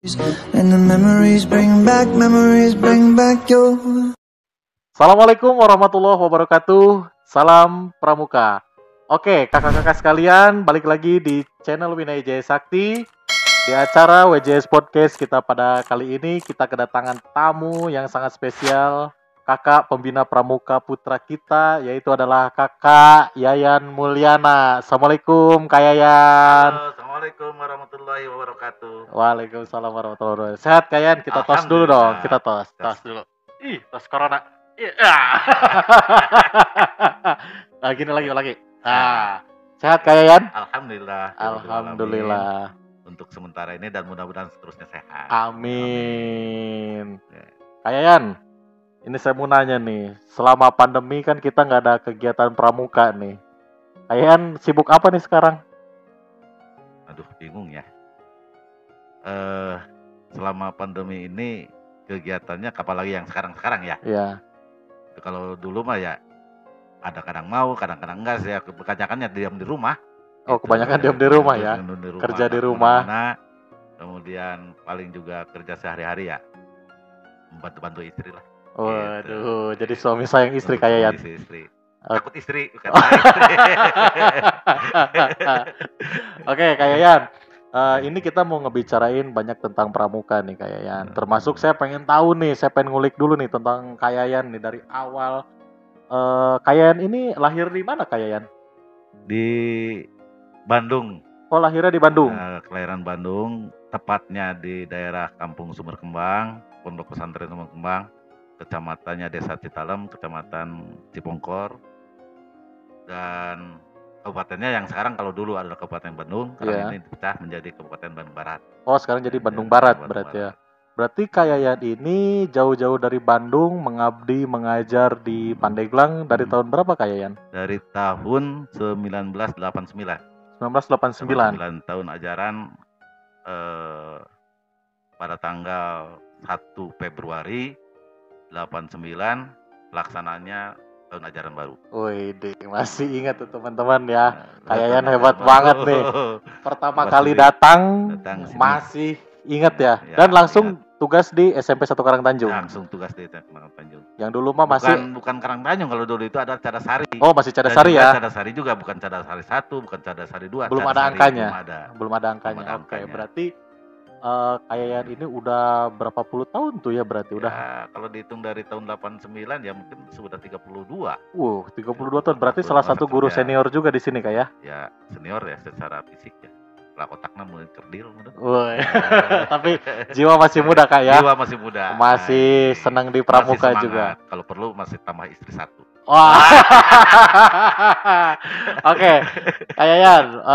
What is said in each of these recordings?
And the memories bring back your. Assalamualaikum warahmatullahi wabarakatuh. Salam Pramuka. Oke, kakak-kakak sekalian, balik lagi di channel Winai Jaya Sakti. Di acara WJS Podcast kita pada kali ini kita kedatangan tamu yang sangat spesial, kakak pembina Pramuka putra kita, yaitu adalah kakak Yayan Mulyana. Assalamualaikum Kak Yayan. Halo, Assalamualaikum warahmatullahi wabarakatuh. Waalaikumsalam warahmatullahi wabarakatuh. Sehat Kak Yayan? Kita tos dulu dong. Kita tos dulu. Ih, tos corona. Nah, gini lagi. Ah, sehat Kak Yayan? Alhamdulillah. Alhamdulillah. Untuk sementara ini dan mudah-mudahan seterusnya sehat. Amin. Kak Yayan, ini saya mau nanya nih. Selama pandemi kan kita nggak ada kegiatan pramuka nih. Kak Yayan sibuk apa nih sekarang? Aduh, bingung ya. Selama pandemi ini kegiatannya apalagi yang sekarang ya. Iya. Kalau dulu mah ya ada kadang mau, kadang-kadang enggak sih. Kebanyakannya diam di rumah. Oh, kebanyakan diam di rumah ya. Kerja di rumah. Kemudian paling juga kerja sehari-hari ya. Membantu istri lah. Waduh, jadi suami sayang istri Kak Yayan. Istri. Takut istri, bukan Oke, Kak Yayan. Ini kita mau ngebicarain banyak tentang pramuka nih Kak Yayan. Termasuk saya pengen tahu nih, saya pengen ngulik dulu nih tentang Kak Yayan nih dari awal. Kak Yayan ini lahir di mana Kak Yayan? Di Bandung. Oh, lahirnya di Bandung. Kelahiran Bandung, tepatnya di daerah Kampung Sumber Kembang, Pondok Pesantren Sumber Kembang, kecamatannya Desa Citalem, kecamatan Cipongkor, dan kabupatennya yang sekarang kalau dulu adalah Kabupaten Bandung, sekarang ini dipecah menjadi Kabupaten Bandung Barat. Oh, sekarang jadi Bandung Barat berarti ya. Berarti Kak Yayan ini jauh-jauh dari Bandung mengabdi mengajar di Pandeglang dari tahun berapa Kak Yayan? Dari tahun 1989. 1989. 9 tahun ajaran pada tanggal 1 Februari 89 pelaksananya tahun ajaran baru. Wih, masih ingat tuh teman-teman ya. Kak Yayan hebat banget nih. Pertama kali datang masih ingat ya. Dan langsung tugas di SMP 1 Karangtanjung. Langsung tugas di Karangtanjung. Yang dulu mah masih bukan Karangtanjung, kalau dulu itu ada Cadasari. Oh, masih Cadasari ya. Cadasari juga, bukan Cadasari 1, bukan Cadasari 2. Belum ada angkanya. Belum ada angkanya. Oke, berarti Kak Yayan ini udah berapa puluh tahun tuh ya berarti udah? Ya, kalau dihitung dari tahun 89 ya mungkin sudah 32. 32 tahun. Berarti salah satu guru senior juga di sini Kak ya? Ya, senior ya secara fisik ya. Lah otaknya mulai kerdil mudah. Tapi jiwa masih muda Kak ya? Jiwa masih muda. Masih senang di pramuka juga. Kalau perlu masih tambah istri 1. Wah. Oke, Kak Yayan,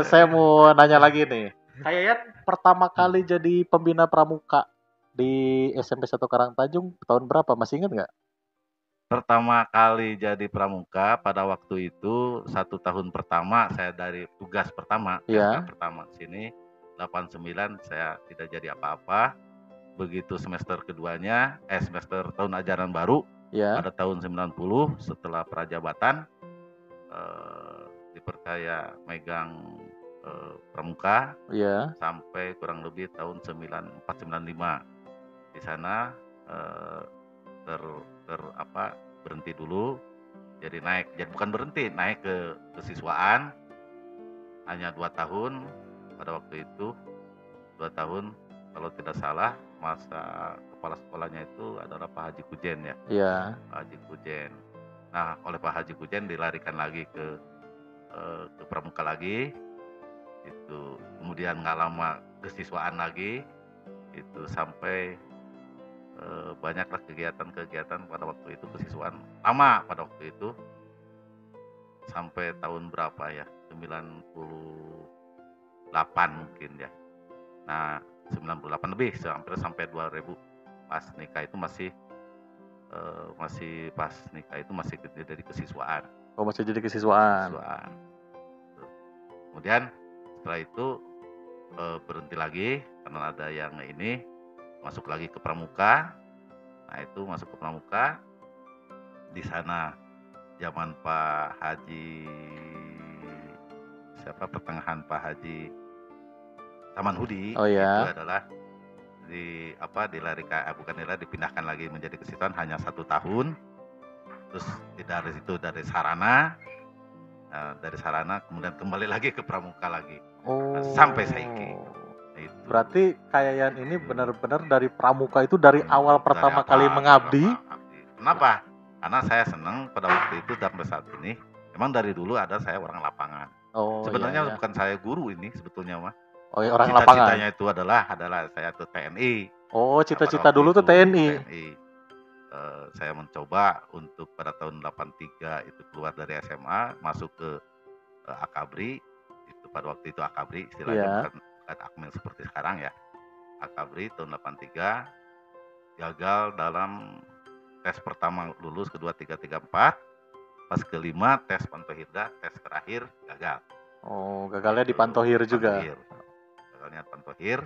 saya mau nanya lagi nih. Kak Yayan pertama kali jadi pembina pramuka di SMP 1 Karangtanjung tahun berapa? Masih ingat nggak? Pertama kali jadi pramuka pada waktu itu 1 tahun pertama saya dari tugas pertama, pertama sini 89 saya tidak jadi apa-apa. Begitu semester keduanya, semester tahun ajaran baru pada tahun 90 setelah prajabatan dipercaya megang pramuka sampai kurang lebih tahun 94-95. Di sana berhenti dulu, jadi bukan berhenti, naik ke kesiswaan hanya 2 tahun pada waktu itu. 2 tahun kalau tidak salah, masa kepala sekolahnya itu adalah Pak Haji Kujen ya. Pak Haji Kujen. Nah, oleh Pak Haji Kujen dilarikan lagi ke pramuka lagi. Itu kemudian nggak lama kesiswaan lagi, itu sampai banyaklah kegiatan-kegiatan pada waktu itu, kesiswaan lama pada waktu itu sampai tahun berapa ya, 98 mungkin ya. Nah 98 lebih sampai 2000 pas nikah itu masih pas nikah itu masih jadi kesiswaan. Oh, masih jadi kesiswaan. Kemudian setelah itu berhenti lagi karena ada yang ini masuk lagi ke pramuka. Nah itu masuk ke pramuka di sana zaman Pak Haji pertengahan Pak Haji Taman Hudi. Itu adalah dipindahkan lagi menjadi kesiswaan hanya 1 tahun. Terus dari situ dari sarana kemudian kembali lagi ke pramuka lagi. Sampai saiki. Itu. Berarti Kayayan ini benar-benar dari pramuka itu dari awal pertama kali mengabdi. Kenapa? Karena saya senang pada waktu itu sampai saat ini. Memang dari dulu ada saya orang lapangan. Sebenarnya bukan saya guru ini sebetulnya mah. Oh, ya, orang lapangan. Cita-citanya itu adalah saya tuh TNI. Oh, cita-cita dulu tuh TNI. Saya mencoba untuk pada tahun 83 itu keluar dari SMA, masuk ke Akabri. Itu pada waktu itu Akabri istilahnya, bukan Akmil seperti sekarang ya. Akabri tahun 83 gagal dalam tes pertama, lulus, kedua 3, 4. Pas kelima tes Pantohirda, tes terakhir gagal. Oh, gagalnya di Pantohir juga. Gagalnya Pantohir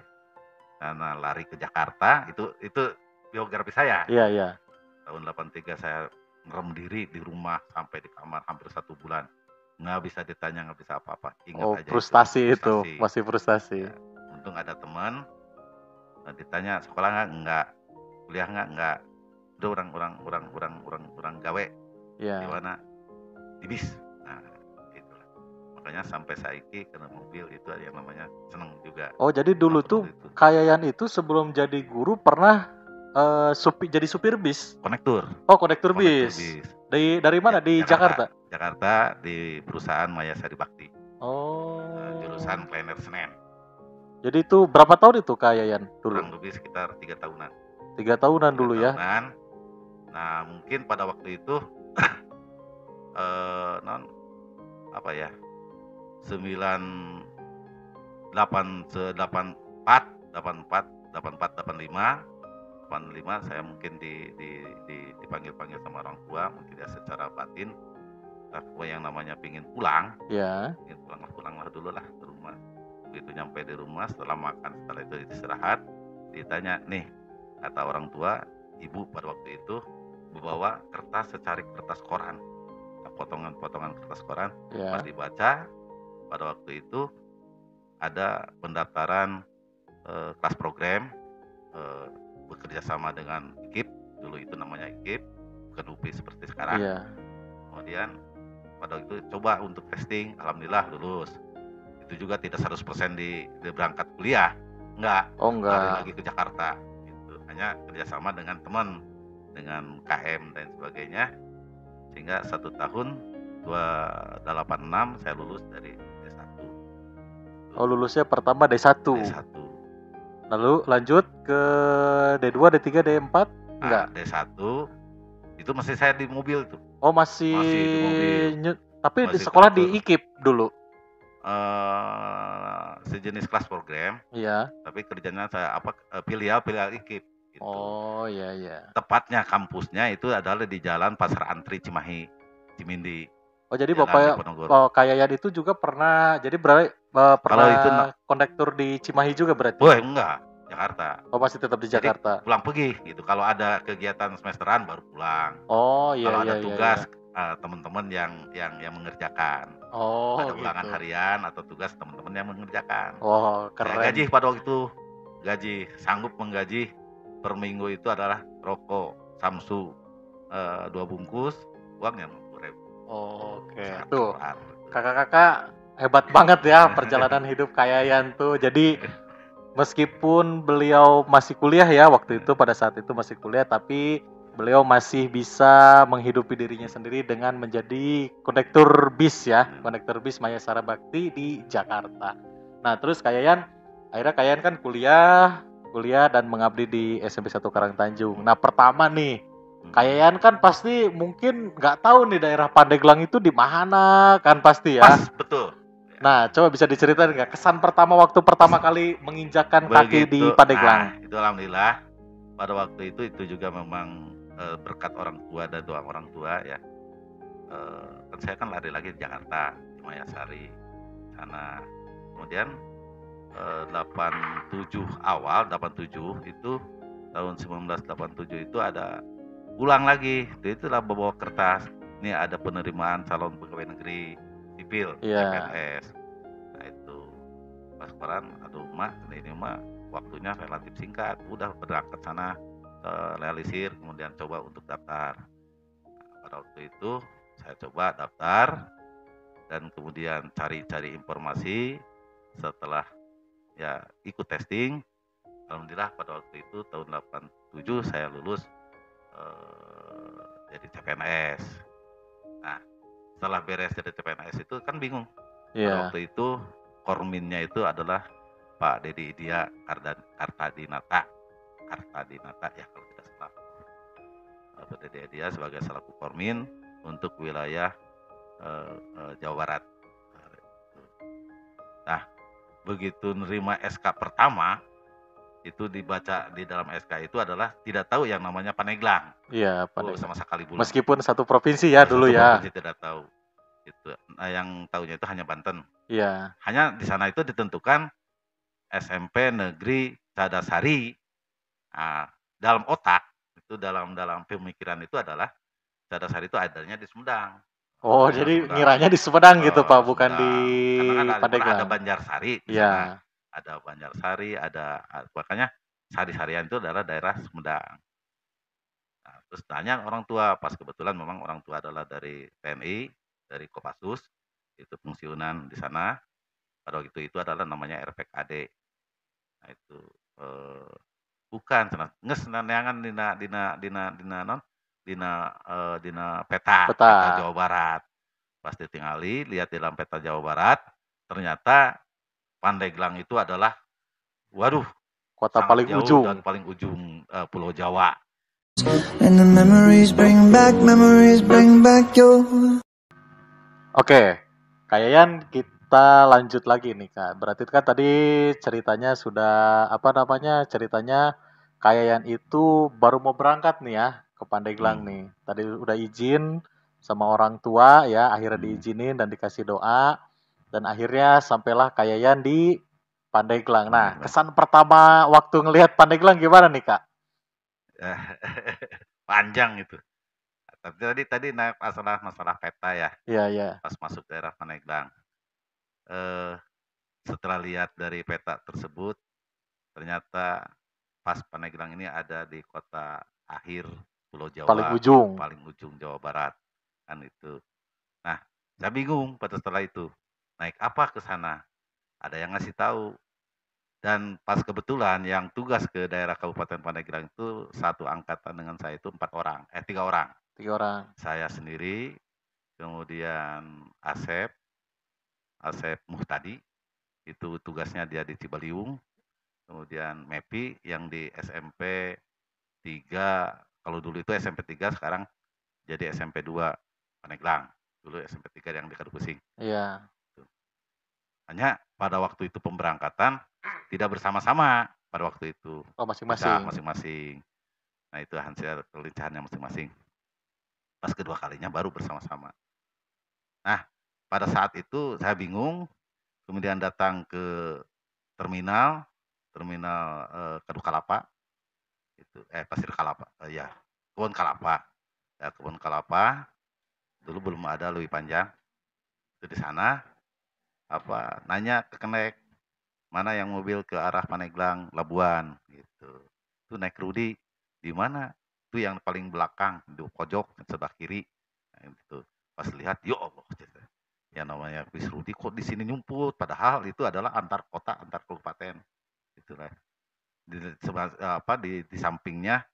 karena lari ke Jakarta. Itu biografi saya. Iya. Tahun 83 saya ngerem diri di rumah sampai di kamar hampir 1 bulan. Nggak bisa ditanya, nggak bisa apa-apa. Ingat aja frustasi itu. Masih frustasi. Ya, untung ada teman. Ditanya sekolah nggak, kuliah nggak. Udah orang gawe. Iya. Di mana? Di bis. Nah, itulah. Makanya sampai saiki kena mobil itu yang namanya seneng juga. Oh, jadi dulu tuh Kayayan itu sebelum jadi guru pernah jadi supir bis. Konektur. Oh, konektur bis. Dari mana? Di Jakarta. Jakarta di perusahaan Maya Sari Bakti. Oh. Jurusan Kleiner Senen. Jadi itu berapa tahun itu Kayayan dulu? Kurang lebih sekitar 3 tahunan. 3 tahunan dulu ya. Nah, mungkin pada waktu itu 85 saya mungkin dipanggil sama orang tua, mungkin ya secara batin yang namanya pingin pulang. Ya. Pulanglah dulu lah ke rumah. Begitu nyampe di rumah, setelah makan, setelah itu istirahat, ditanya, nih kata orang tua, ibu pada waktu itu membawa secari kertas koran, potongan-potongan kertas koran. Pas dibaca, pada waktu itu ada pendaftaran kelas program, bekerja sama dengan IKIP, dulu itu namanya IKIP, bukan UPI seperti sekarang. Kemudian pada waktu itu coba untuk testing, alhamdulillah lulus. Itu juga tidak 100% di berangkat kuliah, enggak. Lari lagi ke Jakarta. Gitu. Hanya kerjasama dengan teman, dengan KM dan sebagainya, sehingga 1 tahun 286 saya lulus dari D1. Oh, lulusnya pertama D1. Lalu lanjut ke D2, D3, D4? Enggak. D1 itu masih saya di mobil tuh. Oh, masih di mobil. Tapi di sekolah di IKIP dulu. Sejenis kelas program. Iya. Tapi kerjanya saya filial IKIP gitu. Oh, iya. Tepatnya kampusnya itu adalah di Jalan Pasar Antri Cimahi, Cimindi. Oh, jadi Bapak Kayayan itu juga pernah kondektur di Cimahi juga berarti? Oh, enggak, Jakarta. Oh, masih tetap di Jakarta. Jadi, pulang pergi gitu. Kalau ada kegiatan semesteran baru pulang. Oh, iya. Kalau ada tugas teman-teman yang mengerjakan. Oh, ada ulangan harian atau tugas teman-teman yang mengerjakan. Oh, keren. Gaji pada waktu itu sanggup menggaji per minggu itu adalah rokok Samsu 2 bungkus, uangnya 50.000. Oh, oke. Tuh, kakak-kakak hebat banget ya perjalanan hidup Kayayan tuh. Jadi meskipun beliau masih kuliah ya waktu itu, pada saat itu masih kuliah, tapi beliau masih bisa menghidupi dirinya sendiri dengan menjadi kondektur bis ya, kondektur bis Maya Sari Bakti di Jakarta. Nah, terus akhirnya Kayayan kan kuliah dan mengabdi di SMP 1 Karangtanjung. Nah, pertama nih, Kayayan kan pasti mungkin nggak tahu nih daerah Pandeglang itu di mana kan pasti ya. Pas, betul. Nah, coba bisa diceritain nggak kesan waktu pertama kali menginjakkan kaki di Pandeglang? Itu alhamdulillah pada waktu itu juga memang berkat orang tua dan doa orang tua ya. Kan saya kan lari lagi di Jakarta, di Mayasari sana. Kemudian 87 itu tahun 1987 itu ada ulang lagi. Itulah bawa kertas. Ini ada penerimaan calon pegawai negeri sipil, CPNS. Nah itu pas koran, aduh mak, ini mah waktunya relatif singkat, udah berangkat sana, realisir, kemudian coba untuk daftar. Pada waktu itu saya coba daftar dan kemudian cari-cari informasi. Setelah ya ikut testing, alhamdulillah pada waktu itu tahun 87 saya lulus jadi CPNS. Nah, setelah beres jadi CPNS itu kan bingung. Pada waktu itu korminnya itu adalah Pak Dedi Idia Kartadinata ya kalau tidak salah. Pak Dedi Idia sebagai selaku kormin untuk wilayah Jawa Barat. Nah, begitu nerima SK pertama, itu dibaca di dalam SK itu adalah tidak tahu yang namanya Pandeglang. Iya, Pandeglang. Sama sekali belum. Meskipun satu provinsi ya dulu ya. Provinsi tidak tahu. Itu. Nah, yang tahunya itu hanya Banten. Iya. Hanya di sana itu ditentukan SMP Negeri Cadasari. Nah, dalam otak itu dalam pemikiran itu adalah Cadasari itu adanya di Sumedang. Oh, jadi ngiranya di Sumedang gitu Pak, bukan di Pandeglang. Ada Banjarsari di sana. Ada Banjarsari, makanya sari-sarian itu adalah daerah Sumedang. Nah, terus tanya orang tua, pas kebetulan memang orang tua adalah dari TNI, dari Kopassus, itu fungsionan di sana. Pada waktu itu adalah namanya RPKD. Nah itu bukan nges neangan dina peta Jawa Barat. Pas ditingali, lihat di dalam peta Jawa Barat, ternyata Pandeglang itu adalah, waduh, kota paling ujung dan paling ujung Pulau Jawa. And the memories bring back your. Oke, kayaknya kita lanjut lagi nih Kak. Berarti kan tadi ceritanya sudah ceritanya Kayayan itu baru mau berangkat nih ya ke Pandeglang nih. Tadi udah izin sama orang tua ya, akhirnya diizinin dan dikasih doa dan akhirnya sampailah Kayayan di Pandeglang. Nah, kesan pertama waktu ngelihat Pandeglang gimana nih Kak? Panjang itu. Tapi tadi masalah peta ya. Iya. Pas masuk daerah Pandeglang. Setelah lihat dari peta tersebut, ternyata pas Pandeglang ini ada di kota akhir Pulau Jawa, paling ujung Jawa Barat, kan itu. Nah, saya bingung pada setelah itu, naik apa ke sana? Ada yang ngasih tahu. Dan pas kebetulan yang tugas ke daerah Kabupaten Pandeglang itu satu angkatan dengan saya itu 3 orang. Saya sendiri, kemudian Asep Muhtadi, itu tugasnya dia di Cibaliung. Kemudian Mepi yang di SMP 3, kalau dulu itu SMP 3, sekarang jadi SMP 2 Pandeglang. Dulu SMP 3 yang di Kadupusing. Iya. Hanya pada waktu itu pemberangkatan tidak bersama-sama pada waktu itu. Oh, masing-masing. Masing-masing. Nah, itu hasil pelincahannya masing-masing. Pas kedua kalinya baru bersama-sama. Nah, pada saat itu saya bingung, kemudian datang ke terminal Kadu Kalapa, itu Pasir Kalapa, Kebun Kalapa. Ya, Kebun Kalapa. Dulu belum ada lebih panjang. Itu di sana nanya ke kenek, mana yang mobil ke arah Pandeglang, Labuan gitu. Itu naik Rudi, di mana? Itu yang paling belakang, di pojok sebelah kiri. Nah, itu. Pas lihat, ya Allah, yang namanya bis Rudi kok di sini nyumput, padahal itu adalah antar kota, antar kabupaten. Itulah. Di sampingnya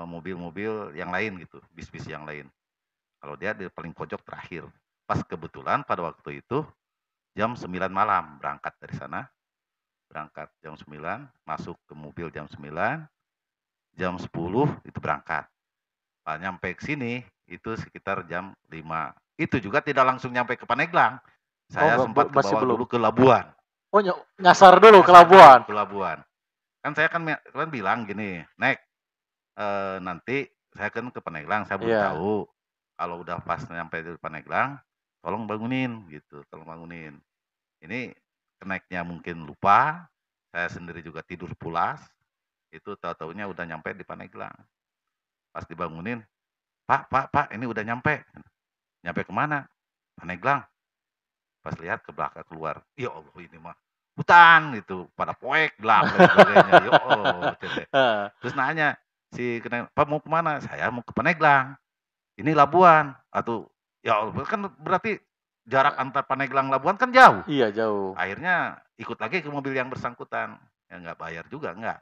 mobil-mobil yang lain gitu, bis-bis yang lain. Kalau dia di paling pojok terakhir. Pas kebetulan pada waktu itu jam 9 malam berangkat dari sana. Berangkat jam 9, masuk ke mobil jam 9, jam 10 itu berangkat. Nah, nyampe ke sini itu sekitar jam 5. Itu juga tidak langsung nyampe ke Pandeglang. Saya sempat kebawa dulu ke Labuan. Oh, nyasar dulu ke Labuan. Ke Labuan. Kan saya kan bilang gini, Nek, nanti saya kan ke Pandeglang, saya belum tahu. Kalau udah pas nyampe di Pandeglang, tolong bangunin gitu, tolong bangunin. Ini keneknya mungkin lupa, saya sendiri juga tidur pulas, itu tahu-taunya udah nyampe di Pandeglang. Pas dibangunin, Pak, ini udah nyampe. Nyampe kemana? Pandeglang. Pas lihat ke belakang keluar, ya Allah ini mah, hutan gitu, pada poek bilang dan sebagainya. Yo, cete. Heeh. Terus nanya si Pak mau kemana? Saya mau ke Paneglang. Ini Labuan. Atau ya Allah, kan berarti jarak antar Paneglang Labuan kan jauh. Iya jauh. Akhirnya ikut lagi ke mobil yang bersangkutan. Ya nggak bayar juga, nggak.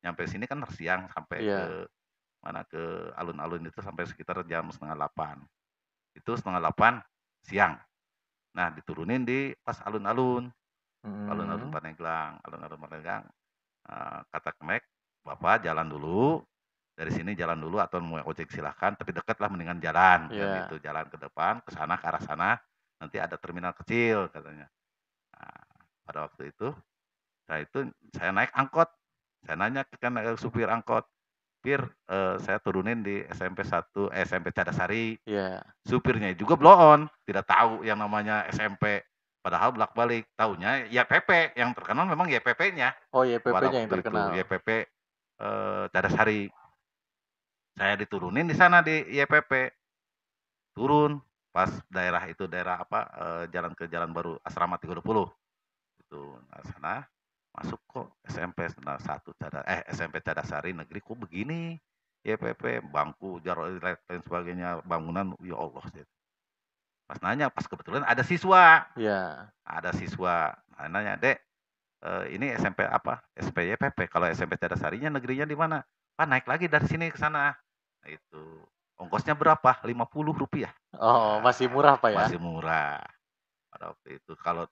Nyampe sini kan siang sampai ke Iya. mana ke alun-alun itu sampai sekitar jam 7:30. Itu 7:30 siang. Nah, diturunin di pas alun-alun Mhm. Paneglang, kata kemek, "Bapak jalan dulu, dari sini jalan dulu atau mau ojek silahkan, tapi deket lah mendingan jalan," kan Iya. gitu. Jalan ke depan, ke sana, ke arah sana, nanti ada terminal kecil katanya. Nah, pada waktu itu, saya naik angkot, saya nanya ke supir angkot, "Pir, saya turunin di SMP Cadasari." Iya. Supirnya juga blow on, tidak tahu yang namanya SMP. Padahal bolak-balik, taunya YPP, yang terkenal memang YPP-nya. Oh Pada YPP-nya yang waktu itu, terkenal. YPP, Cadasari. Saya diturunin di sana di YPP, turun pas daerah itu, daerah apa, jalan ke Jalan Baru Asrama 30, itu. Nah, sana masuk kok SMP Cadasari Negeri kok begini, YPP, bangku, jarak dan sebagainya, bangunan, ya Allah. Pas nanya, pas kebetulan ada siswa. Iya. Ada siswa. Nah, nanya, "Dek, ini SMP apa?" SMP YPP. Kalau SMP Cadasarinya negerinya di mana? "Pak, naik lagi dari sini ke sana." Nah, itu. Ongkosnya berapa? Rp50. Oh masih Nah, murah Pak ya? masih murah pada waktu itu. Kalau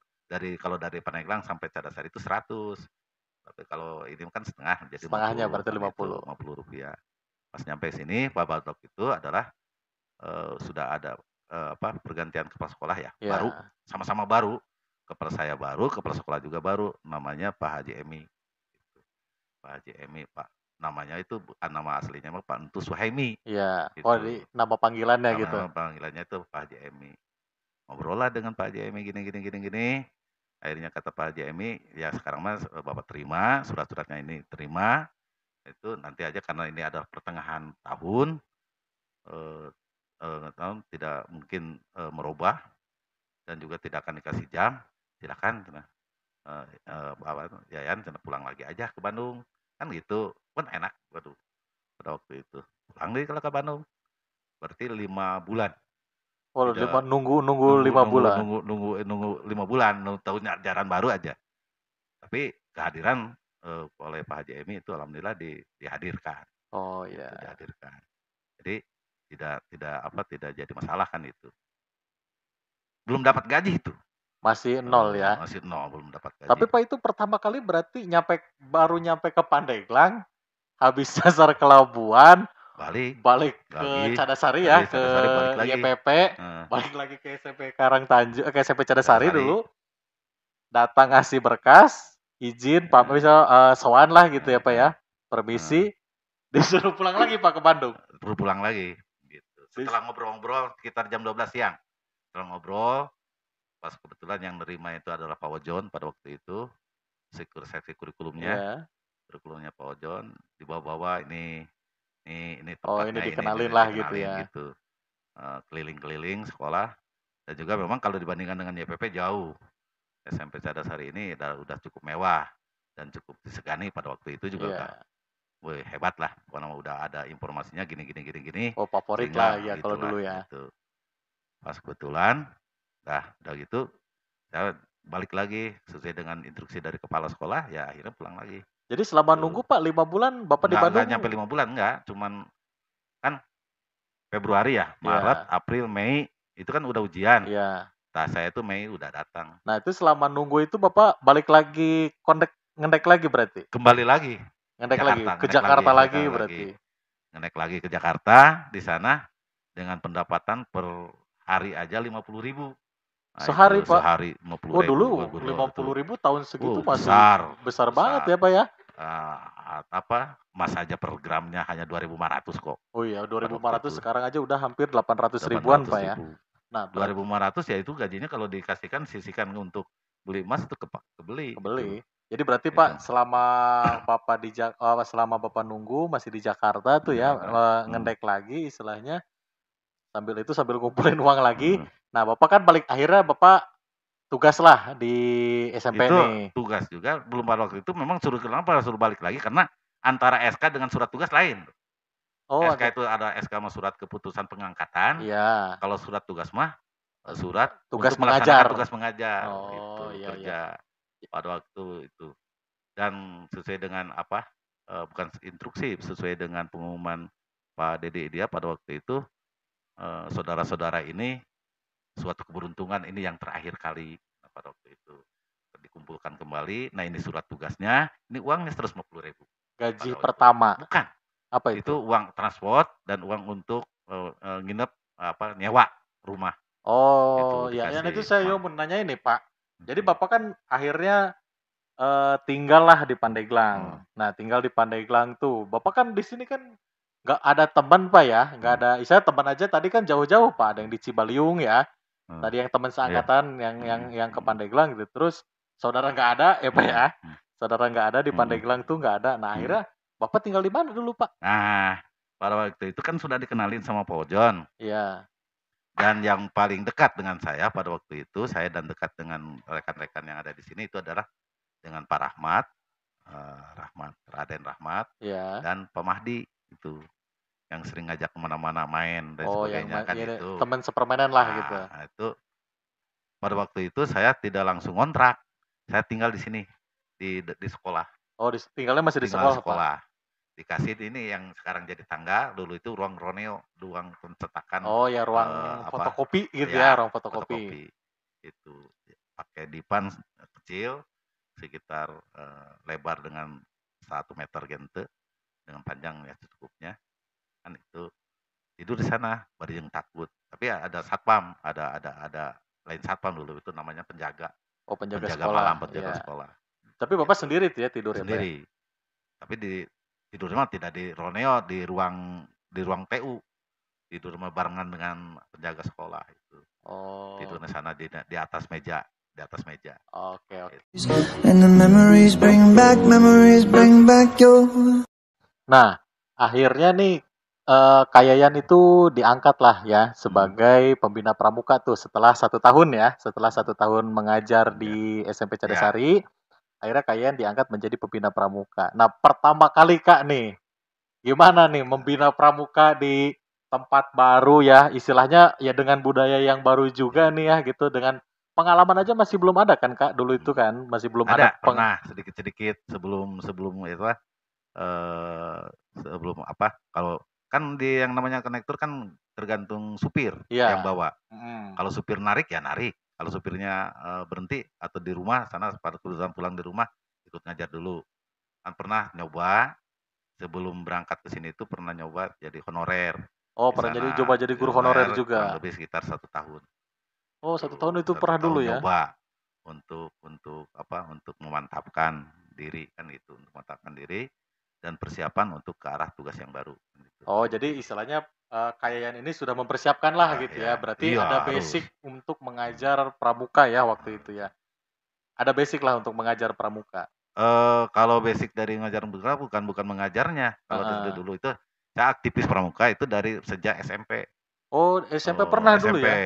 dari Pandeglang sampai Cadasari itu 100. Tapi kalau ini kan setengah, jadi Setengahnya 50 berarti kan itu, 50. Rp50. Pas nyampe sini, Pak Batok itu adalah sudah ada pergantian kepala sekolah ya, baru, Iya. sama-sama baru, kepala saya baru, kepala sekolah juga baru, namanya Pak Haji Emi. Gitu. Pak Haji Emi, Pak, namanya itu bukan nama aslinya Pak Entus Suhaimi, Iya. Oh gitu. di nama panggilannya gitu. Nama panggilannya itu Pak Haji Emi. Ngobrol lah dengan Pak Haji Emi gini gini gini gini. Akhirnya kata Pak Haji Emi, ya sekarang mas Bapak terima surat-suratnya, ini terima, itu nanti aja karena ini adalah pertengahan tahun, eh, tahun tidak mungkin merubah dan juga tidak akan dikasih jam, silakan Yayan pulang lagi aja ke Bandung, kan gitu, kan enak. Waduh, pada waktu itu pulang deh kalau ke Bandung, berarti 5 bulan, Oh tidak nunggu nunggu 5 nunggu bulan. nunggu nunggu nunggu 5 bulan, tahunnya ajaran baru aja. Tapi kehadiran oleh Pak Haji Emi itu alhamdulillah dihadirkan, Oh itu iya. dihadirkan. Jadi tidak jadi masalah kan itu. Belum dapat gaji itu. Masih nol ya. Masih nol, belum dapat Tapi gaji. Pak itu pertama kali berarti baru nyampe ke Pandeglang, habis sasar ke Labuan, Balik balik ke lagi Cadasari dari ya, ke Cadasari balik lagi. YPP, balik lagi ke SMP ke SMP Cadasari Cadasari. dulu, datang ngasih berkas, izin, Pak misal sowan lah gitu ya Pak ya, permisi, disuruh pulang lagi Pak ke Bandung. Perlu pulang lagi gitu. Setelah ngobrol-ngobrol sekitar jam 12 siang. Setelah ngobrol, pas kebetulan yang nerima itu adalah Pak Ojon pada waktu itu, seksi kurikulumnya. Iya. Kurikulumnya Pak Ojon, dibawa-bawa ini Oh ini tempatnya, dikenalin ini lah gitu dikenalin ya. gitu. Keliling-keliling sekolah, dan juga memang kalau dibandingkan dengan YPP jauh. SMP Cadasari ini udah cukup mewah dan cukup disegani pada waktu itu juga udah, Iya. wih hebat lah, karena udah ada informasinya gini gini gini gini, Oh favorit lah sehingga ya kalau gitulah dulu ya. gitu. Pas kebetulan, udah gitu, saya balik lagi sesuai dengan instruksi dari kepala sekolah, ya akhirnya pulang lagi. Jadi selama Tuh. nunggu Pak 5 bulan Bapak di Nggak Bandung? nyampe 5 bulan, enggak, cuman kan Februari ya, Maret, Iya. April, Mei, itu kan udah ujian. Iya. Nah, saya itu Mei udah datang. Nah itu selama nunggu itu Bapak balik lagi ngendek lagi berarti? Kembali lagi Ngendek lagi ke ngendek Jakarta lagi Jakarta lagi. berarti? Ngendek lagi ke Jakarta, di sana dengan pendapatan per hari aja 50.000. Nah, Sehari itu Pak? sehari 50.000. Oh dulu Itu 50.000 tahun segitu masih besar, besar banget ya Pak ya? Mas aja per gramnya hanya 2.500 kok Oh iya pada waktu 2.500 itu. sekarang aja udah hampir 800 ribuan Pak ya? 800.000. Nah 2.500 ya itu gajinya kalau dikasihkan sisihkan untuk beli emas itu kebeli. kebeli. Gitu. Jadi berarti Itu. Pak selama Bapak nunggu masih di Jakarta tuh ya ngendek lagi istilahnya sambil ngumpulin uang lagi. Nah Bapak kan akhirnya Bapak tugas lah di SMP Itu nih. tugas juga, belum pada waktu itu memang kenapa suruh balik lagi, karena antara SK dengan surat tugas lain. Oh, SK itu ada SK mah surat keputusan pengangkatan, iya, kalau surat tugas mah, surat tugas untuk melaksanakan mengajar. tugas mengajar, Oh, gitu, iya iya. kerja pada waktu itu. Dan sesuai dengan apa, bukan instruksi, sesuai dengan pengumuman Pak Dede dia pada waktu itu, saudara-saudara ini suatu keberuntungan ini yang terakhir kali. Nah, pada waktu itu dikumpulkan kembali, nah ini surat tugasnya, ini uangnya 150.000 Gaji pada waktu itu. pertama. Bukan, Apa itu itu? uang transport dan uang untuk, nginep, nyewa rumah, Oh, itu ya, yang itu dikasih saya uang. juga mau nanya ini, Pak. Jadi Mhm, Bapak kan akhirnya tinggallah di heeh, Pandeglang. Nah, tinggal di Pandeglang tuh, Bapak kan di sini kan nggak ada teman, Pak, ya, nggak mhm, ada istilah teman aja tadi kan jauh-jauh, Pak, ada yang di Cibaliung ya, heeh, tadi yang teman iya, seangkatan yang yang mhm, yang ke mhm, Pandeglang gitu, terus saudara nggak ada ya, Pak, mhm, ya, saudara nggak ada di mhm, mhm, Pandeglang tuh nggak ada. Nah, mhm. akhirnya Bapak tinggal di mana dulu, Pak? Nah, pada waktu itu kan sudah dikenalin sama Pak Ojon, Iya. dan yang paling dekat dengan saya pada waktu itu, saya dan dekat dengan rekan-rekan yang ada di sini itu adalah dengan Pak Rahmat, Raden Rahmat, Iya. dan Pak Mahdi itu, yang sering ngajak kemana mana main dan Oh, yang sebagainya kan ya itu. teman sepermainan lah gitu. Itu pada waktu itu saya tidak langsung ngontrak, saya tinggal di sini, di sekolah, Oh, tinggalnya masih di tinggal di sekolah, Pak? sekolah. Dikasih ini yang sekarang jadi tangga, dulu itu ruang Roneo, ruang pencetakan, Oh, ya ruang apa, fotokopi gitu ya, ya ruang fotokopi. fotokopi, itu. Pakai dipan kecil, sekitar, lebar dengan 1 meter gente, dengan panjang ya secukupnya, kan itu. Tidur di sana, yang takut. Tapi ya ada satpam, ada lain satpam dulu, itu namanya penjaga, Oh, penjaga penjaga sekolah, malam, penjaga iya. sekolah, Tapi Bapak gitu. sendiri tuh ya tidur ya, Pak, ya? Sendiri, tapi tidurnya mah tidak di roneo, di ruang TU, tidur mah barengan dengan penjaga sekolah itu. Oh, Tidurnya sana di atas meja, di atas meja. oke oke. Gitu. And the memories bring back your. Nah, akhirnya nih, Kak itu diangkat lah ya Mhm, sebagai pembina pramuka tuh setelah 1 tahun ya, setelah mhm, 1 tahun mengajar iya, di SMP iya. Cadasari, akhirnya Kak diangkat menjadi pembina pramuka. Nah, pertama kali Kak nih, gimana nih membina pramuka di tempat baru ya, istilahnya ya dengan budaya yang baru juga nih ya gitu, dengan pengalaman aja masih belum ada kan Kak dulu itu Mhm. kan, masih belum ada Ada, pernah sedikit-sedikit sebelum sebelum itu Eee, sebelum apa, kalau kan di yang namanya konektor kan tergantung supir yang iya, bawa. mhm. Kalau supir narik, ya narik. Kalau supirnya, berhenti atau di rumah sana pada kebetulan pulang di rumah, ikut ngajar dulu. Kan pernah nyoba sebelum berangkat ke sini itu pernah nyoba jadi honorer Oh, di pernah sana. coba jadi Jadi guru honorer honorer juga? kurang lebih sekitar 1 tahun. Oh, Itu 1 tahun itu satu pernah dulu tahun ya? nyoba untuk apa, untuk memantapkan diri kan itu, untuk memantapkan diri dan persiapan untuk ke arah tugas yang baru, kan gitu Oh, pada waktu jadi itu. istilahnya, Kak ini sudah mempersiapkan lah gitu Ya, ya, berarti iya ada harus. basic untuk Mhm, mengajar pramuka ya waktu itu harus. ya? Ada basic lah untuk mengajar pramuka? Kalau basic dari ngajar pramuka bukan mengajarnya, kalau dari Heeh. dulu itu saya aktivis pramuka itu dari sejak SMP. Oh, SMP pernah dulu SMP, ya?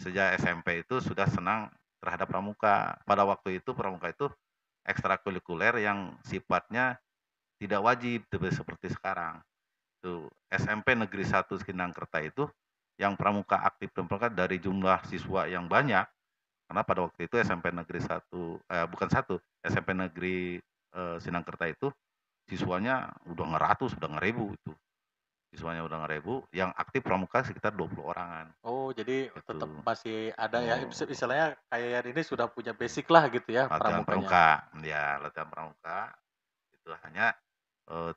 sejak SMP itu sudah senang terhadap pramuka. Pada waktu itu pramuka itu ekstrakurikuler yang sifatnya tidak wajib seperti sekarang. Tuh, SMP Negeri 1 Sindangkerta itu yang pramuka aktif pramuka dari jumlah siswa yang banyak, karena pada waktu itu SMP Negeri 1, bukan 1, SMP Negeri, Sindangkerta itu siswanya udah ngeratus, udah ngeribu itu. Siswanya udah ngeribu, yang aktif pramuka sekitar 20 orangan, Oh, jadi gitu. tetap masih ada ya, Oh, istilahnya kayak ini sudah punya basic lah gitu ya latihan pramukanya? pramuka, ya latihan pramuka, itu hanya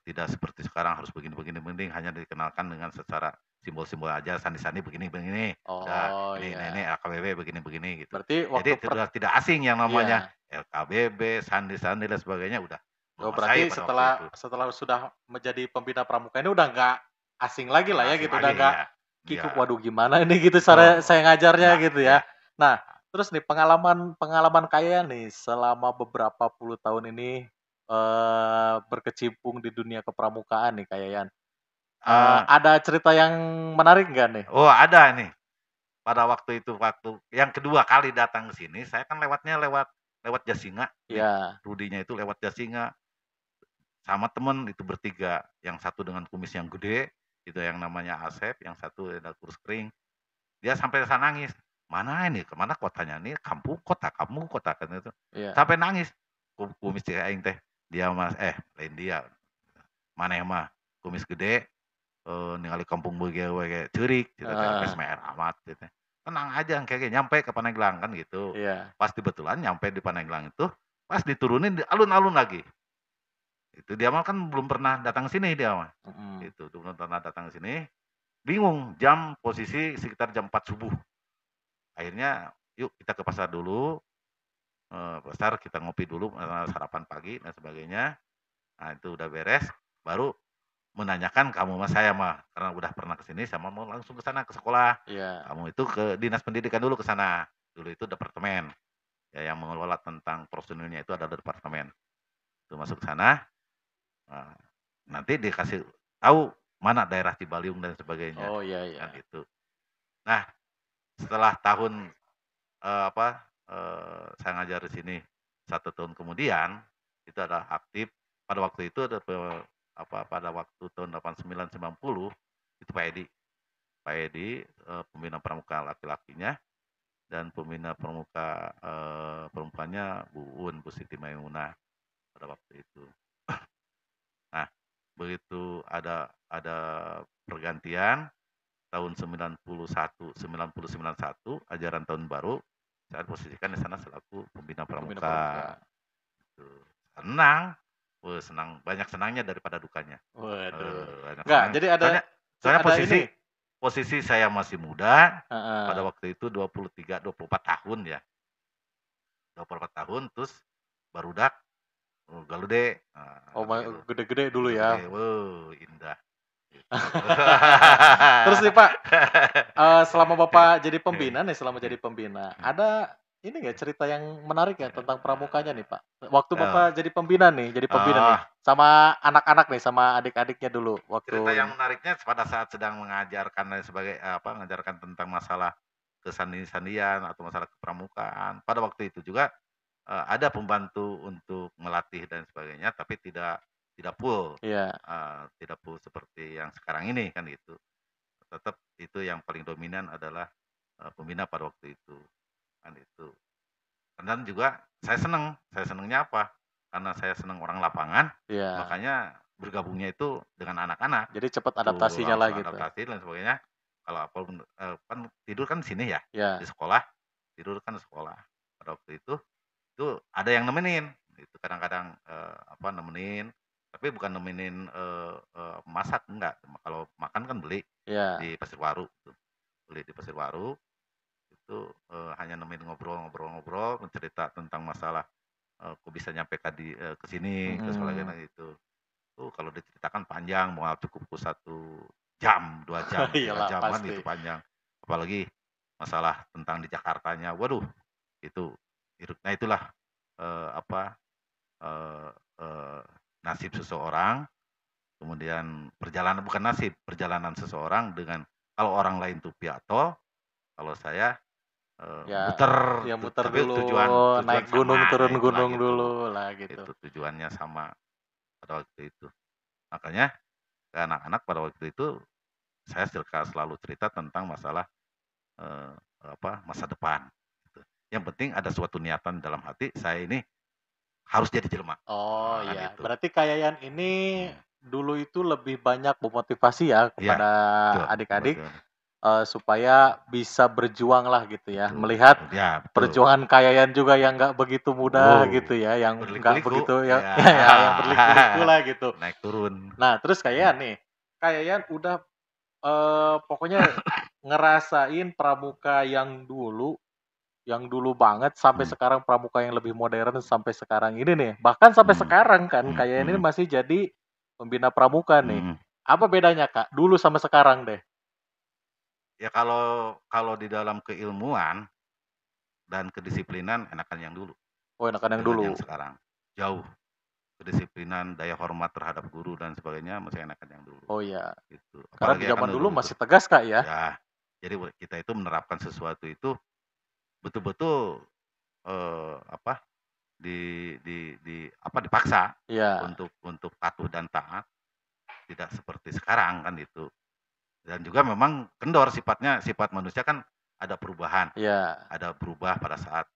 tidak seperti sekarang harus begini begini, mending hanya dikenalkan dengan secara simbol-simbol aja, sandi-sandi begini begini, udah Oh, ini iya. LKBB begini-begini gitu. Berarti waktu Jadi sudah tidak asing yang namanya iya. LKBB, sandi-sandi dan sebagainya udah Oh, menguasai berarti pada waktu setelah itu. setelah sudah menjadi pembina pramuka ini udah nggak asing lagi lah Nggak ya asing gitu, udah lagi nggak ya. Iya, kikuk, "Waduh gimana ini?" gitu cara betul. saya ngajarnya Enggak, gitu ya. ya. Nah, terus nih pengalaman kaya nih selama beberapa puluh tahun ini, berkecimpung di dunia kepramukaan nih Kak Eee, ada cerita yang menarik nggak nih? oh ada nih, pada waktu itu waktu yang kedua kali datang ke sini, saya kan lewatnya lewat Jasinga nih, Iya. Rudinya itu lewat Jasinga sama temen itu bertiga, yang satu dengan kumis yang gede, itu yang namanya Asep, yang satu ada kurus kering. Dia sampai sana nangis, "Mana ini, kemana kotanya? Ini kampung kota," kan itu. Iya. Sampai nangis, kumis si aing teh, dia Mas, lain dia, maneh mah kumis gede, ningali kampung beugeuh we ceurik gitu teh, Heeh. geus meer amat gitu teh. Tenang aja engke nyampe ke Paneglang kan gitu. Iya. Pas kebetulan nyampe di Paneglang itu, pas diturunin di alun-alun lagi. Itu dia mah kan belum pernah datang sini dia mah. Mhm. Itu belum pernah datang ke sini, bingung jam posisi sekitar jam 4 subuh. Akhirnya yuk kita ke pasar dulu, pasar kita ngopi dulu, sarapan pagi dan sebagainya. Nah itu udah beres, baru menanyakan kamu mah saya mah, karena udah pernah ke sini sama mau langsung ke sana ke sekolah. Iya. Kamu itu ke dinas pendidikan dulu ke sana. Dulu itu departemen. Ya yang mengelola tentang personilnya itu ada departemen. Itu masuk ke sana, nah, nanti dikasih tahu mana daerah Cibaliung dan sebagainya, Oh, iya kan iya. itu. Nah, setelah tahun, saya ngajar di sini 1 tahun kemudian, itu ada aktif, pada waktu itu ada pada waktu tahun 89, 90, itu Pak Edi. Pak Edi, pembina pramuka laki-lakinya, dan pembina pramuka, perempuannya Bu Un, Bu Siti Maimunah, pada waktu itu. Nah, begitu ada pergantian tahun 91, 91 ajaran tahun baru, saya posisikan di sana selaku pembina Pembina pramuka. pramuka. Gitu. Senang, senang, banyak senangnya daripada dukanya. Waduh. Banyak Enggak, senang. jadi Soalnya soalnya ada ini. posisi saya masih muda, pada Heeh. waktu itu 23, 24 tahun ya. 24 tahun terus barudak, galude, Oh, kan gitu. gede-gede dulu Gede-gede, ya. indah. Gitu. Terus nih Pak, selama Bapak jadi pembina nih, selama jadi pembina, ada ini nggak cerita yang menarik ya tentang pramukanya nih Pak? Waktu Oh, Bapak jadi pembina nih, oh, sama anak-anak nih, sama adik-adiknya dulu cerita waktu yang ini. menariknya pada saat sedang mengajarkan dan sebagai mengajarkan tentang masalah kesandi-sandian atau masalah kepramukaan. Pada waktu itu juga ada pembantu untuk melatih dan sebagainya, tapi tidak tidak full, Iya. tidak full seperti yang sekarang ini kan gitu. Tetap itu yang paling dominan adalah pembina pada waktu itu, kan itu. Dan juga saya senengnya apa? Karena saya senang orang lapangan, Iya. makanya bergabungnya itu dengan anak-anak. Jadi cepat Tuh adaptasinya lah langsung gitu. adaptasi dan sebagainya. Kalau apapun, kan tidur kan di sini ya, di Iya. sekolah, tidur kan di sekolah. Pada waktu itu ada yang nemenin, itu kadang-kadang, nemenin, tapi bukan nemenin, masak, enggak. Kalau makan kan beli Iya. di Pasir Waru tuh, beli di Pasir Waru, itu, hanya nemenin ngobrol-ngobrol-ngobrol, mencerita tentang masalah, kok bisa nyampe ke sini, ke Mhm. Sulawesi itu. Kalau diceritakan panjang, mau cukup 1 jam, 2 jam, 3 Iyalah jam kan pasti. itu panjang. Apalagi masalah tentang di Jakartanya, waduh itu nah itulah, apa, eee eee, nasib seseorang, kemudian bukan nasib, perjalanan seseorang dengan kalau orang lain tuh piato, kalau saya, Ya, muter, ya muter tapi dulu, tujuan naik gunung, sama, nah turun itulah gunung gitu. dulu lah gitu. Itu tujuannya sama pada waktu itu. Makanya ke anak-anak pada waktu itu saya selalu cerita tentang masalah, eee, masa depan, gitu. Yang penting ada suatu niatan dalam hati, saya ini harus jadi jelema, Oh kan iya, itu. berarti Kayayan ini Mhm. dulu itu lebih banyak memotivasi ya Iya, kepada betul, adik-adik, betul, supaya bisa berjuang lah gitu ya, betul, melihat ya betul. perjuangan Kayayan juga yang nggak begitu mudah Wow, gitu ya, yang nggak berliku-liku, begitu ya ya, ya yang berliku-liku lah gitu. naik turun. Nah terus Kayayan nih, Kayayan udah, pokoknya ngerasain pramuka yang dulu banget sampai Mhm, sekarang pramuka yang lebih modern sampai sekarang ini nih. Bahkan sampai mhm, sekarang kan mhm, kayak ini mhm, masih jadi pembina pramuka nih. mhm. Apa bedanya Kak? Dulu sama sekarang deh. Ya kalau kalau di dalam keilmuan dan kedisiplinan enakan yang dulu Oh enakan yang dengan dulu. yang sekarang, jauh. Kedisiplinan, daya hormat terhadap guru dan sebagainya masih enakan yang dulu, Oh iya. gitu. Karena di Apalagi ya kan zaman dulu dulu itu masih tegas Kak ya. ya Jadi kita itu menerapkan sesuatu itu betul-betul apa dipaksa Iya, untuk patuh dan taat, tidak seperti sekarang kan itu. Dan juga memang kendor sifatnya, sifat manusia kan ada perubahan, iya, ada berubah pada saat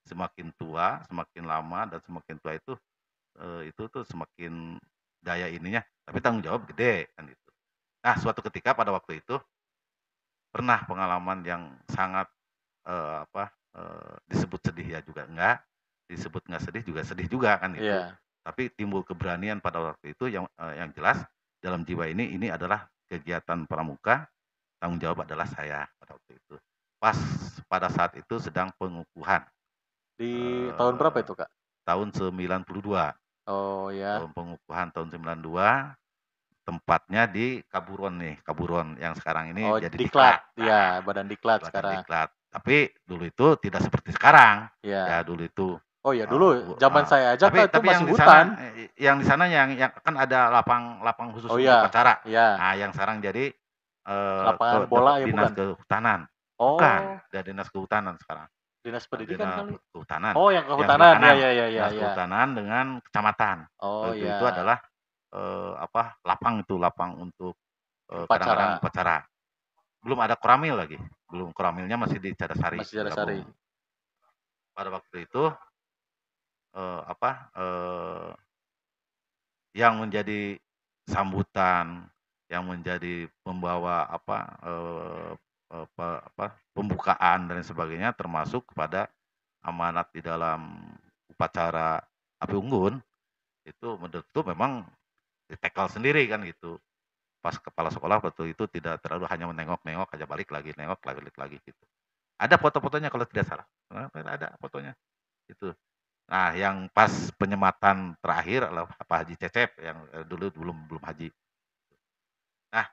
semakin tua, semakin lama dan semakin tua itu tuh semakin daya ininya, tapi tanggung jawab gede kan itu. Nah, suatu ketika pada waktu itu pernah pengalaman yang sangat disebut sedih ya juga enggak, disebut nggak sedih juga sedih juga kan itu. iya. Tapi timbul keberanian pada waktu itu yang jelas dalam jiwa ini adalah kegiatan pramuka, tanggung jawab adalah saya pada waktu itu. Pas pada saat itu sedang pengukuhan, Di tahun berapa eee, itu, Kak? tahun 92, Oh, ya. tahun pengukuhan tahun 92, tempatnya di Kaburon nih, Kaburon yang sekarang ini Oh, jadi diklat. Diklat. Nah, Iya, Badan Diklat Badan sekarang. Diklat. Tapi dulu itu tidak seperti sekarang. Ya Iya. dulu itu Oh, ya dulu zaman eee, saya aja, tapi Kak, itu tapi masih hutan. yang di sana yang kan ada lapang lapang khusus Oh, untuk iya. upacara. Iya. Nah, yang sekarang jadi ke Lapangan dep bola ya, Dinas bukan? Kehutanan. Bukan, Oh, udah Dinas Kehutanan sekarang. Dinas Pendidikan Dinas kali? Kehutanan, Oh, yang Dinas kehutanan. Ya, Kehutanan, ya, ya, ya, Dinas ya. Kehutanan dengan kecamatan. Oh, Itu ya. adalah, lapang itu, lapang untuk, kadang-kadang Upacara. upacara. Belum ada koramil lagi, belum, koramilnya masih di Cadasari Masih Jalasari. bergabung. Pada waktu itu, eee, apa, eee, yang menjadi sambutan, yang menjadi pembawa pembukaan dan sebagainya termasuk kepada amanat di dalam upacara Api Unggun, itu menurutku memang di-tackle sendiri kan gitu. Pas kepala sekolah waktu itu tidak terlalu hanya menengok-nengok aja, balik lagi, nengok balik lagi gitu. Ada foto-fotonya kalau tidak salah, ada fotonya, itu. Nah, yang pas penyematan terakhir adalah Pak Haji Cecep yang, dulu belum belum haji. Nah,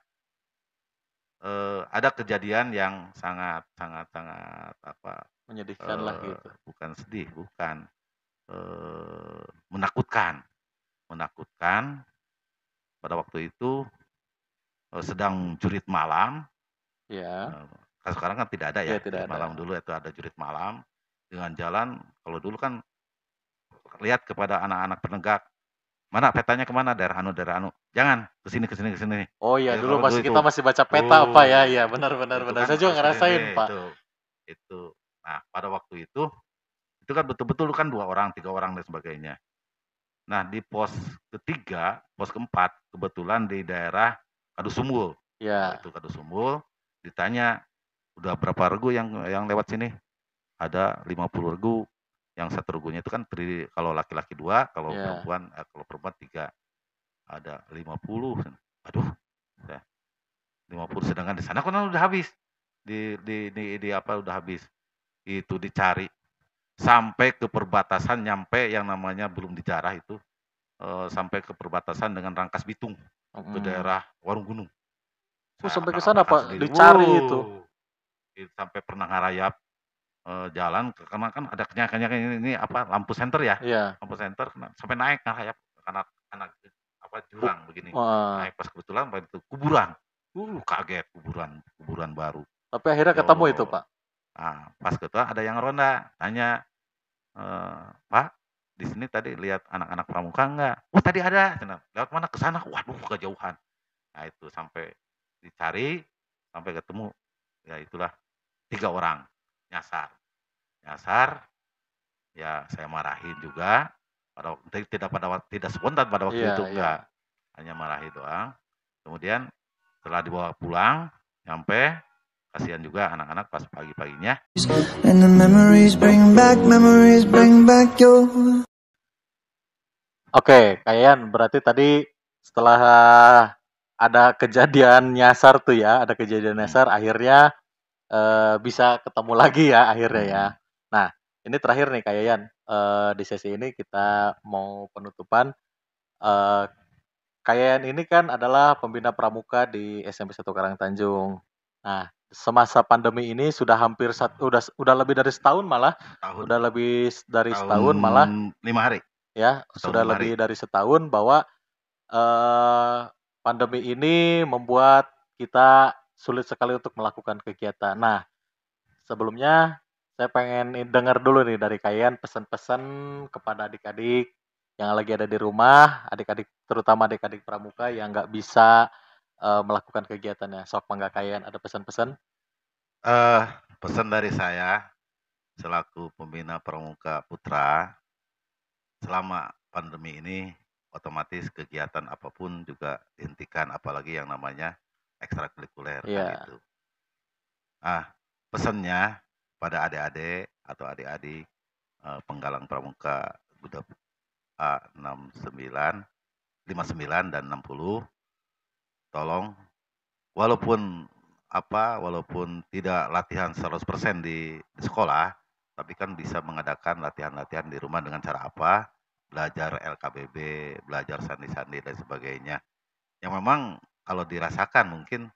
ada kejadian yang sangat sangat sangat Menyedihkan lah gitu. bukan sedih, bukan, menakutkan. Menakutkan pada waktu itu, sedang jurit malam, Ya. kan sekarang kan tidak ada ya Iya, tidak jurit ada. malam, dulu itu ada jurit malam, dengan jalan kalau dulu kan lihat kepada anak-anak penegak, "Mana petanya kemana? Daerah anu. Jangan, ke sini ke sini." Oh, iya, Ya dulu kalau dulu masih itu, kita masih baca peta, Pak, ya. Iya, benar, benar, itu benar. kan Saya juga harus ke ngerasain, sini, Pak. itu. Nah, pada waktu itu kan betul-betul kan 2 orang, 3 orang dan sebagainya. Nah, di pos ketiga, pos keempat, kebetulan di daerah Kadusumbul. Oh, Iya, itu Kadusumbul, ditanya, "Udah berapa regu yang lewat sini?" Ada 50 regu, yang satu regunya itu kan terdiri kalau laki-laki 2, iya. kalau perempuan 3, ada 50. Aduh, ya 50, sedangkan di sana kan udah habis, udah habis. Itu dicari sampai ke perbatasan, nyampe yang namanya belum dijarah itu, sampai ke perbatasan dengan Rangkas Bitung, ke Mhm. daerah Warung Gunung. Saya Sampai ke sana, abrak-abrakan Pak, sendiri, dicari itu. sampai pernah ngarayap, jalan karena kan ada ini lampu senter ya, Iya. lampu senter sampai naik ngarayap karena karena Ku jurang begini. heeh. Naik pas kebetulan itu kuburan, kaget kuburan kuburan baru, Tapi akhirnya ya ketemu itu, Allah. Pak? Nah, pas kebetulan ada yang ronda, tanya, "Pak, di sini tadi lihat anak-anak pramuka enggak?" "Oh, tadi ada," cenah. "Lewat mana?" "Ke sana." Waduh, kejauhan. Nah, itu sampai dicari, sampai ketemu, ya itulah 3 orang, nyasar. Nyasar, ya saya marahin juga, tidak spontan pada waktu Iya, itu, iya. enggak, hanya marahi doang. Kemudian setelah dibawa pulang, nyampe, kasihan juga anak-anak pas pagi-paginya. And the memories bring back your. Oke, Kayan, berarti tadi setelah ada kejadian nyasar tuh ya, ada kejadian Mhm, nyasar, akhirnya bisa ketemu lagi ya akhirnya ya. mhm, Nah, ini terakhir nih Kak Yayan, di sesi ini kita mau penutupan. Eee, Kak Yayan ini kan adalah pembina pramuka di SMP 1 Karangtanjung. Nah, semasa pandemi ini sudah hampir udah lebih dari setahun malah, tahun udah lebih dari tahun setahun malah 5 hari, ya, tahun sudah 5 hari. lebih dari setahun bahwa pandemi ini membuat kita sulit sekali untuk melakukan kegiatan. Nah, sebelumnya saya pengen dengar dulu nih dari kalian pesan-pesan kepada adik-adik yang lagi ada di rumah, adik-adik terutama adik-adik pramuka yang nggak bisa melakukan kegiatannya. Sok mangga kalian ada pesan-pesan? Eh, Pesan dari saya selaku pembina Pramuka Putra, selama pandemi ini otomatis kegiatan apapun juga dihentikan, apalagi yang namanya ekstrakurikuler kan Iya, itu. Ah, pesannya pada adik-adik atau adik-adik penggalang pramuka Buda A69, 59 dan 60, tolong walaupun walaupun tidak latihan 100% di sekolah, tapi kan bisa mengadakan latihan-latihan di rumah dengan cara apa? Belajar LKBB, belajar sandi-sandi dan sebagainya. Yang memang kalau dirasakan mungkin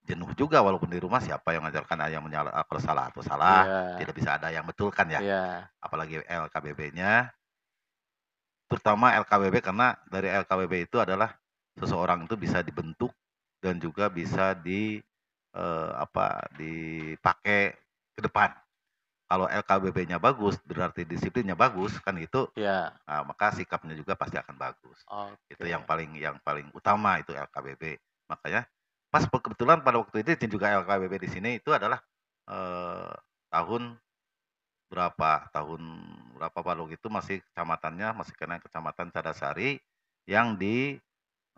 jenuh juga walaupun di rumah siapa yang mengajarkan yang kalau salah atau salah, iya, tidak bisa ada yang betulkan ya. iya. Apalagi LKBB-nya, terutama LKBB karena dari LKBB itu adalah seseorang itu bisa dibentuk dan juga bisa dipakai ke depan. Kalau LKBB-nya bagus, berarti disiplinnya bagus, kan itu, Iya. maka sikapnya juga pasti akan bagus. Itu Oke. yang paling utama itu LKBB. Makanya pas kebetulan pada waktu itu juga LKBB di sini itu adalah eh, tahun tahun berapa pada waktu itu masih kecamatannya masih kena kecamatan Cadasari yang di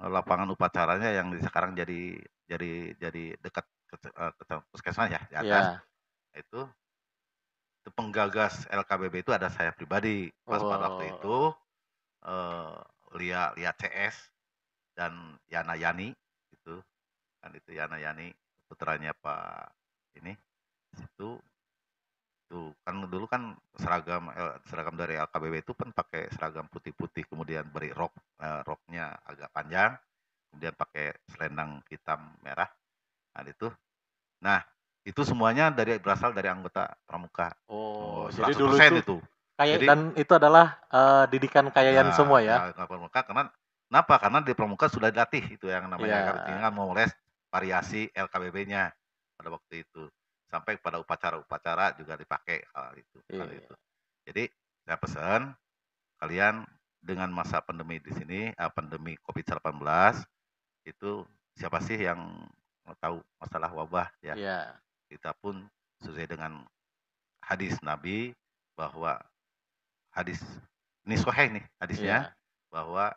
lapangan upacaranya yang sekarang jadi dekat puskesmas ya di atas Iya. itu penggagas LKBB itu ada saya pribadi pas pada waktu itu Oh. eh, Lia CS dan Yana Yani itu kan itu Yana Yani putranya Pak ini itu tuh kan dulu kan seragam dari LKBB itu kan pakai seragam putih-putih kemudian beri roknya agak panjang kemudian pakai selendang hitam merah itu. Nah, itu semuanya berasal dari anggota pramuka. Oh, Oh, jadi dulu 100% itu itu. kayak Jadi dan itu adalah didikan kayayan semua ya? ya pramuka karena kenapa? Karena di pramuka sudah dilatih itu yang namanya Iya. tinggal memoles variasi LKBB-nya pada waktu itu. Sampai pada upacara-upacara juga dipakai hal Iya. itu. Jadi saya pesan kalian dengan masa pandemi di sini, pandemi COVID-19 itu siapa sih yang tahu masalah wabah ya? Iya. Kita pun sesuai dengan hadis Nabi bahwa hadis ini sahih nih hadisnya Iya. bahwa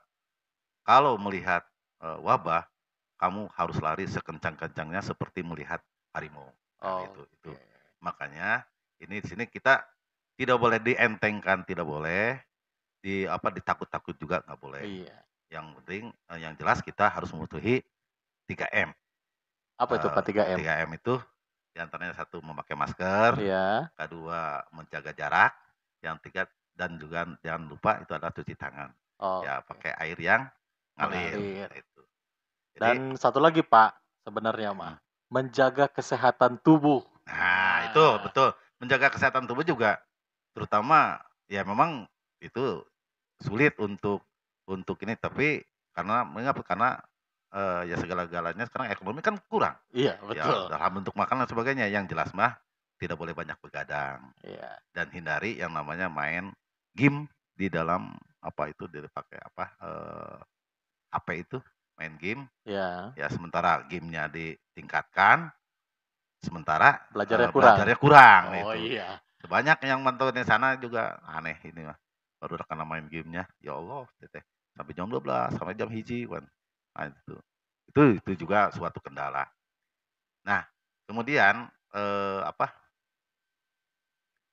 kalau melihat wabah kamu harus lari sekencang-kencangnya seperti melihat harimau. Nah, itu. Oke. Makanya ini di sini kita tidak boleh dientengkan, tidak boleh ditakut-takut juga nggak boleh. Iya. Yang penting yang jelas kita harus mematuhi 3M. Apa itu Kak 3M? 3M itu diantaranya satu memakai masker, Iya. kedua menjaga jarak, yang tiga dan juga jangan lupa itu adalah cuci tangan. Ya Oke. pakai air yang ngalir. Mengalir. Nah, itu. Jadi Dan satu lagi Pak, sebenarnya mah, mm, menjaga kesehatan tubuh. nah itu Nah, betul menjaga kesehatan tubuh juga terutama ya memang itu sulit untuk ini tapi karena mengapa? Karena ya segala-galanya sekarang ekonomi kan kurang. iya Ya betul. dalam bentuk makanan dan sebagainya yang jelas mah tidak boleh banyak begadang Iya. dan hindari yang namanya main game di dalam dipakai HP itu main game Iya. ya sementara gamenya ditingkatkan sementara Belajarnya kurang. belajarnya kurang nah Oh itu iya. banyak yang mantau di sana juga aneh ini mah baru karena main gamenya ya Allah teteh sampai jam 12 sampai jam hiji kan nah, itu juga suatu kendala. Nah kemudian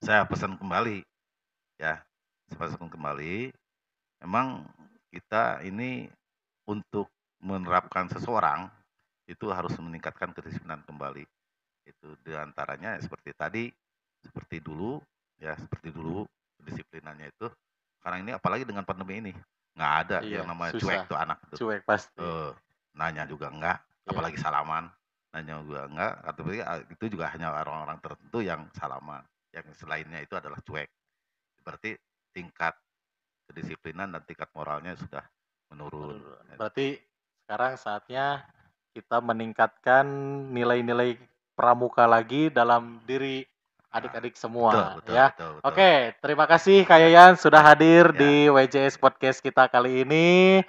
saya pesan kembali ya saya pesan kembali memang kita ini untuk menerapkan seseorang itu harus meningkatkan kedisiplinan kembali. Itu diantaranya seperti tadi, seperti dulu kedisiplinannya itu. Sekarang ini apalagi dengan pandemi ini, nggak ada yang Iya, namanya cuek susah. tuh anak tuh. Cuek pasti. Nanya juga enggak, Iya. apalagi salaman, nanya juga enggak. Tapi itu juga hanya orang-orang tertentu yang salaman. Yang selainnya itu adalah cuek. Berarti tingkat kedisiplinan dan tingkat moralnya sudah menurun. Menurun. Berarti sekarang saatnya kita meningkatkan nilai-nilai pramuka lagi dalam diri adik-adik semua Betul, ya. betul. Oke, terima kasih Kak Yayan sudah hadir Ya. di WJS Podcast kita kali ini.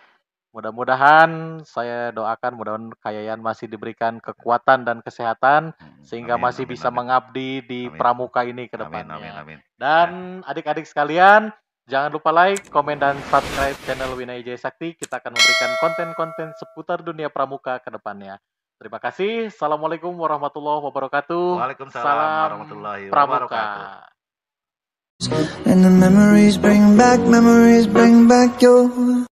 Mudah-mudahan saya doakan mudah-mudahan Kak Yayan masih diberikan kekuatan dan kesehatan sehingga Amin, masih amin, bisa amin. mengabdi di Amin. pramuka ini ke Amin, depannya. amin. Dan adik-adik sekalian, jangan lupa like, komen, dan subscribe channel Winai Jaya Sakti. Kita akan memberikan konten-konten seputar dunia pramuka ke depannya. Terima kasih. Assalamualaikum warahmatullahi wabarakatuh. Waalaikumsalam Salam warahmatullahi pramuka. wabarakatuh. And the memories bring back your